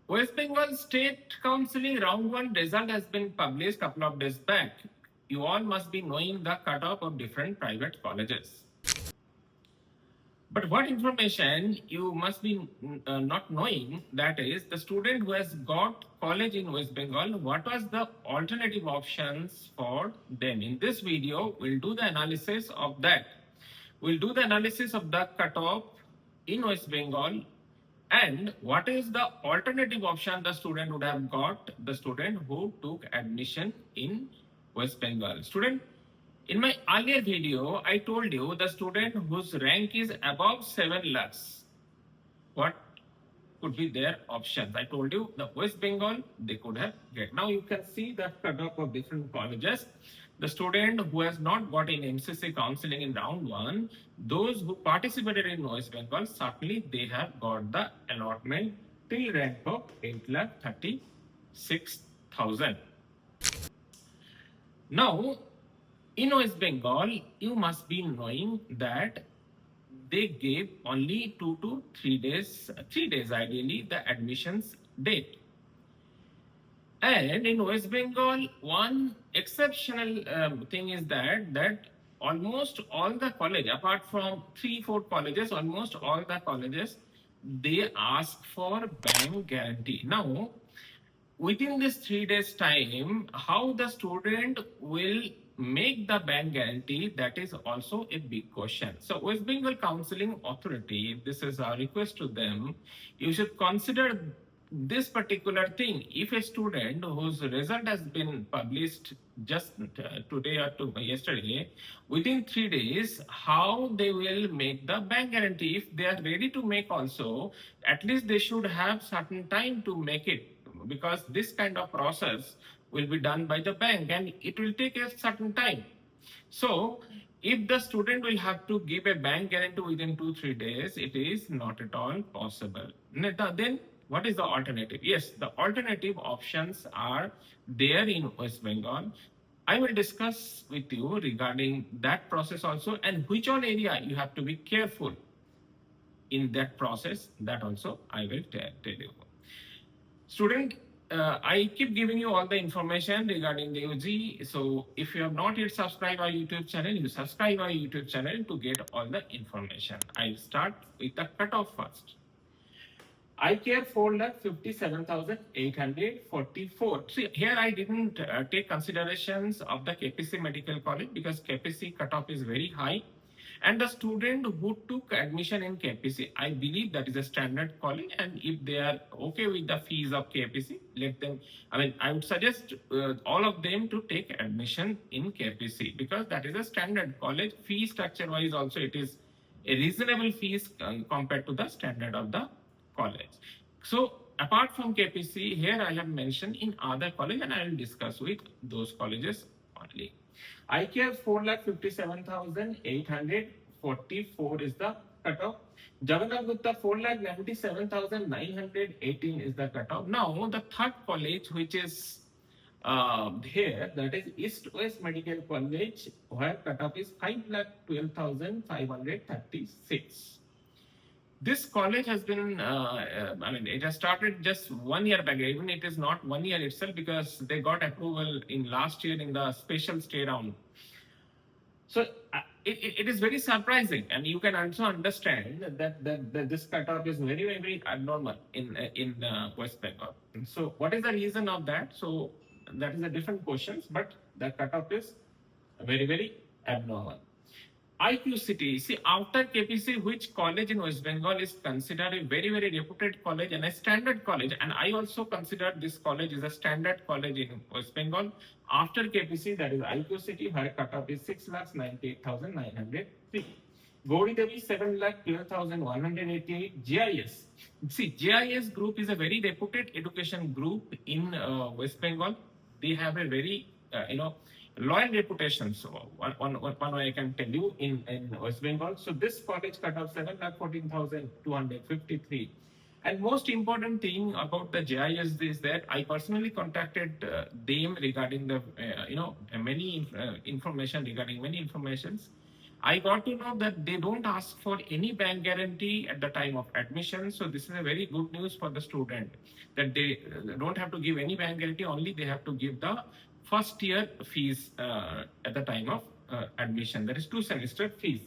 West Bengal State Counseling Round 1 result has been published couple of days back. You all must be knowing the cutoff of different private colleges. But what information you must be not knowing, that is the student who has got college in West Bengal, what was the alternative options for them. In this video, we'll do the analysis of that. We'll do the analysis of the cutoff in West Bengal and what is the alternative option the student would have got, the student who took admission in West Bengal. Student, in my earlier video, I told you the student whose rank is above 7 lakhs, what could be their options. I told you the West Bengal, they could have get. Now you can see the cutoff of different colleges. The student who has not got in MCC counseling in round 1, those who participated in West Bengal, certainly they have got the allotment till rank of 8,36,000. Now, in West Bengal, you must be knowing that they gave only 2 to 3 days, 3 days ideally, the admissions date. And in West Bengal, one exceptional thing is that almost all the college, apart from 3-4 colleges, almost all the colleges, they ask for bank guarantee. Now, within this 3 days time, how the student will make the bank guarantee, that is also a big question. So West Bengal Counseling Authority, this is our request to them, you should consider this particular thing. If a student whose result has been published just today or yesterday, within 3 days, how they will make the bank guarantee. If they are ready to make also, at least they should have certain time to make it, because this kind of process will be done by the bank and it will take a certain time. So if the student will have to give a bank guarantee within 2-3 days, it is not at all possible. Then what is the alternative? Yes, the alternative options are there in West Bengal. I will discuss with you regarding that process also, and which all area you have to be careful in that process, that also I will tell you. Student, I keep giving you all the information regarding the UG. So if you have not yet subscribed our YouTube channel, you subscribe our YouTube channel to get all the information. I'll start with the cutoff first. I care 4,57,844. See, here I didn't take considerations of the KPC Medical College because KPC cutoff is very high. And the student who took admission in KPC, I believe that is a standard college. And if they are okay with the fees of KPC, let them, I would suggest all of them to take admission in KPC because that is a standard college. Fee structure wise also it is a reasonable fees compared to the standard of the college. So apart from KPC, here I have mentioned in other college and I will discuss with those colleges only. I care 4,57,844 is the cutoff. Jagannath Gupta 4,97,918 is the cutoff. Now the third college which is here, that is East West Medical College, where cutoff is 5,12,536. This college has been, it has started just 1 year back. Even it is not 1 year itself because they got approval in last year in the special stay round. So it is very surprising, and you can also understand that this cutoff is very, very abnormal in West Bengal. So what is the reason of that? So that is a different question, but the cutoff is very, very abnormal. IQCT, see, after KPC, which college in West Bengal is considered a very, very reputed college and a standard college? And I also consider this college is a standard college in West Bengal. After KPC, that is IQCT, her cutoff is 6,98,903. Gauri Devi, 7,12,188. GIS. See, GIS group is a very reputed education group in West Bengal. They have a very, loyal reputation. So one way I can tell you in West Bengal. So this college cut off 7,14,253. And most important thing about the GIS is that I personally contacted them regarding the many information regarding many informations. I got to know that they don't ask for any bank guarantee at the time of admission. So this is a very good news for the student, that they don't have to give any bank guarantee, only they have to give the first year fees at the time of admission. That is 2 semester fees.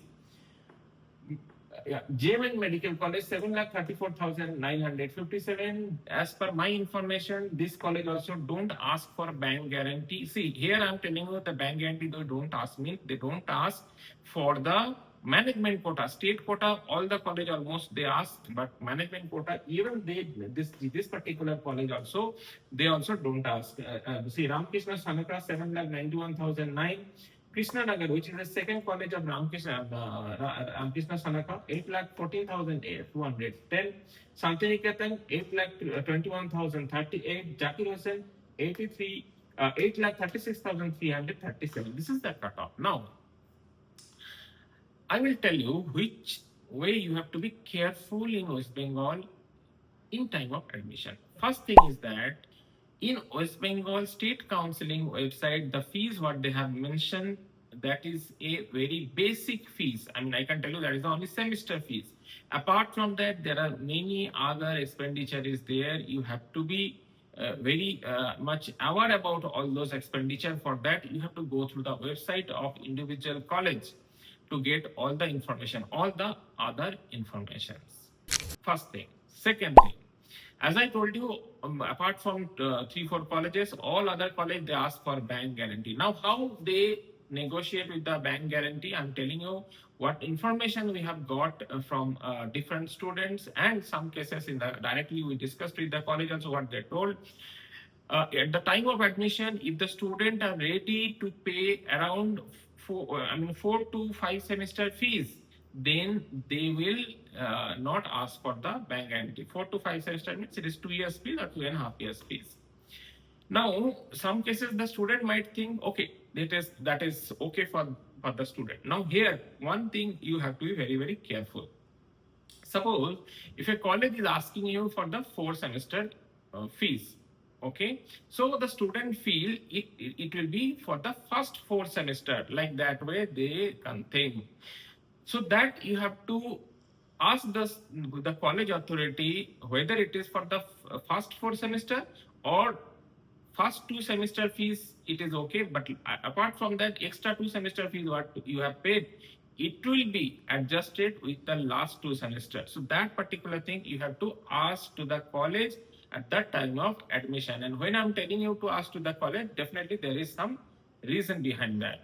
Yeah, JMN Medical College, 7,34,957. As per my information, this college also don't ask for bank guarantee. See, here I'm telling you the bank guarantee they don't ask me. They don't ask for the management quota, state quota. All the college almost they ask, but management quota, even this particular college also they also don't ask. See, Ramakrishna Sanaka, 7,91,009. Krishna Nagar, which is the second college of Ramakrishna Sanaka, 8,14,210. Santiniketan, 8,21,038. Zakir Hussain, 8,36,337. This is the cutoff. Now, I will tell you which way you have to be careful in West Bengal in time of admission. First thing is that in West Bengal State Counseling website, the fees what they have mentioned, that is a very basic fees. I mean, I can tell you that is only semester fees. Apart from that, there are many other expenditure is there. You have to be very much aware about all those expenditure. For that, you have to go through the website of individual college to get all the information, all the other informations. First thing. Second thing, as I told you, apart from 3-4 colleges, all other colleges they ask for bank guarantee. Now, how they negotiate with the bank guarantee? I'm telling you what information we have got from different students, and some cases in the directly we discussed with the college also what they told. At the time of admission, if the student are ready to pay around 4 to 5 semester fees, then they will not ask for the bank guarantee. 4 to 5 semester means it is 2 years fees or 2.5 years fees. Now, some cases the student might think, okay, that is okay for the student. Now, here one thing you have to be very, very careful. Suppose if a college is asking you for the 4 semester fees, okay, so the student feel it will be for the first 4 semester, like that way they can think. So that you have to ask the college authority whether it is for the first 4 semester or first 2 semester fees, it is okay. But apart from that, extra 2 semester fees what you have paid, it will be adjusted with the last 2 semesters. So that particular thing you have to ask to the college at that time of admission. And when I'm telling you to ask to the college, definitely there is some reason behind that.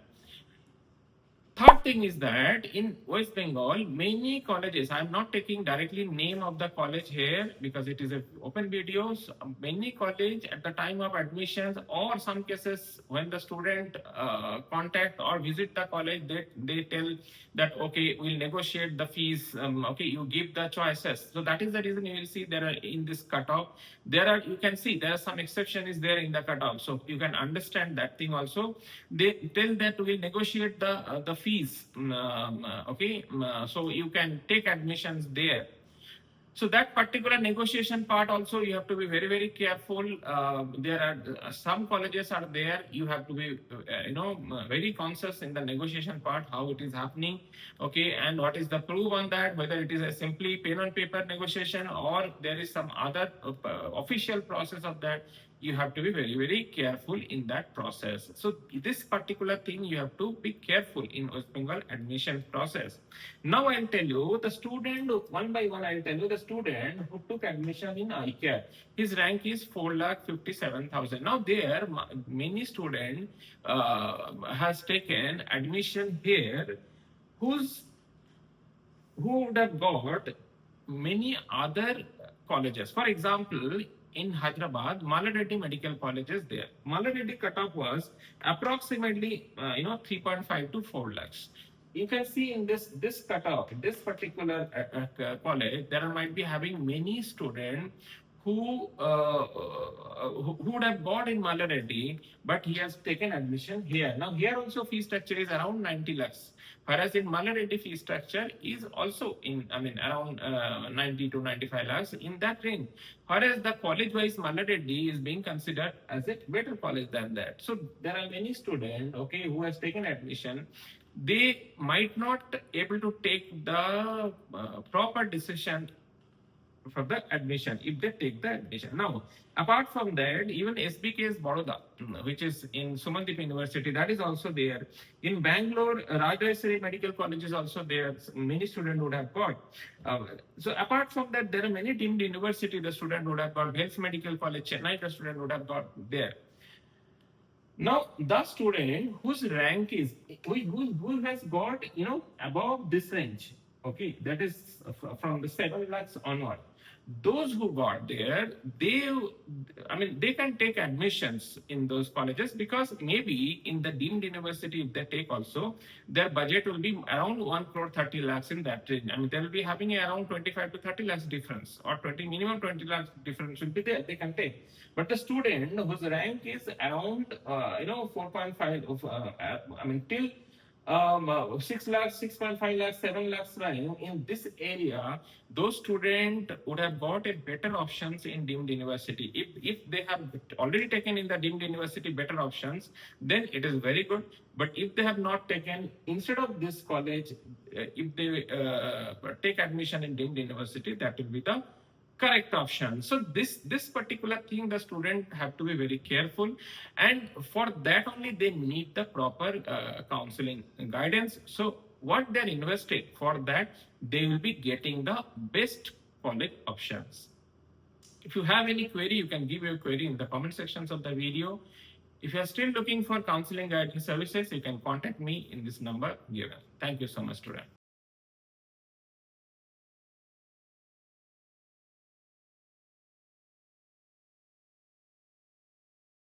Third thing is that in West Bengal, many colleges, I'm not taking directly name of the college here because it is an open video. So many college at the time of admissions, or some cases when the student contact or visit the college, they tell that, okay, we'll negotiate the fees. Okay, you give the choices. So that is the reason you will see there are in this cutoff. You can see there are some exception is there in the cutoff. So you can understand that thing also. They tell that we'll negotiate the fees. Okay, so you can take admissions there. So that particular negotiation part also you have to be very, very careful. There are some colleges are there. You have to be, very conscious in the negotiation part, how it is happening. Okay, and what is the proof on that? Whether it is a simply pen on paper negotiation or there is some other official process of that. You have to be very, very careful in that process. So this particular thing you have to be careful in West Bengal admission process. Now I'll tell you the student, one by one I'll tell you the student who took admission in iCare. His rank is 4,57,000. Now there many student has taken admission here who would have got many other colleges. For example, in Hyderabad, Malareddy Medical College is there. Malareddy cutoff was approximately 3.5 to 4 lakhs. You can see in this cutoff, this particular college, there might be having many students who would have got in Malareddy, but he has taken admission here. Now here also fee structure is around 90 lakhs. Whereas in Malareddy fee structure is also around 90 to 95 lakhs in that range. Whereas the college-wise Malareddy is being considered as a better college than that. So there are many students, okay, who has taken admission they might not able to take the proper decision for the admission if they take the admission. Now, apart from that, even SBK's Baroda, which is in Sumandip University, that is also there. In Bangalore, Rajayasri Medical College is also there. Many students would have got. So apart from that, there are many deemed university the student would have got. Health Medical College, Chennai, the student would have got there. Now, the student whose rank is, who has got, above this range, okay, that is from the 7 lakhs onward. Those who got there, they can take admissions in those colleges because maybe in the deemed university, if they take also, their budget will be around 1 crore 30 lakhs in that range. They will be having around 25 to 30 lakhs difference, or minimum 20 lakhs difference will be there, they can take. But the student whose rank is around, 4.5, till 6 lakhs, 6.5 lakhs, 7 lakhs rank in this area, those students would have got a better options in deemed university. If they have already taken in the deemed university better options, then it is very good. But if they have not taken, instead of this college, if they take admission in deemed university, that will be the correct option. So this particular thing the student have to be very careful, and for that only they need the proper counseling guidance. So what they're investing for that, they will be getting the best college options. If you have any query, you can give your query in the comment sections of the video. If you are still looking for counseling guidance services, you can contact me in this number given. Thank you so much, student.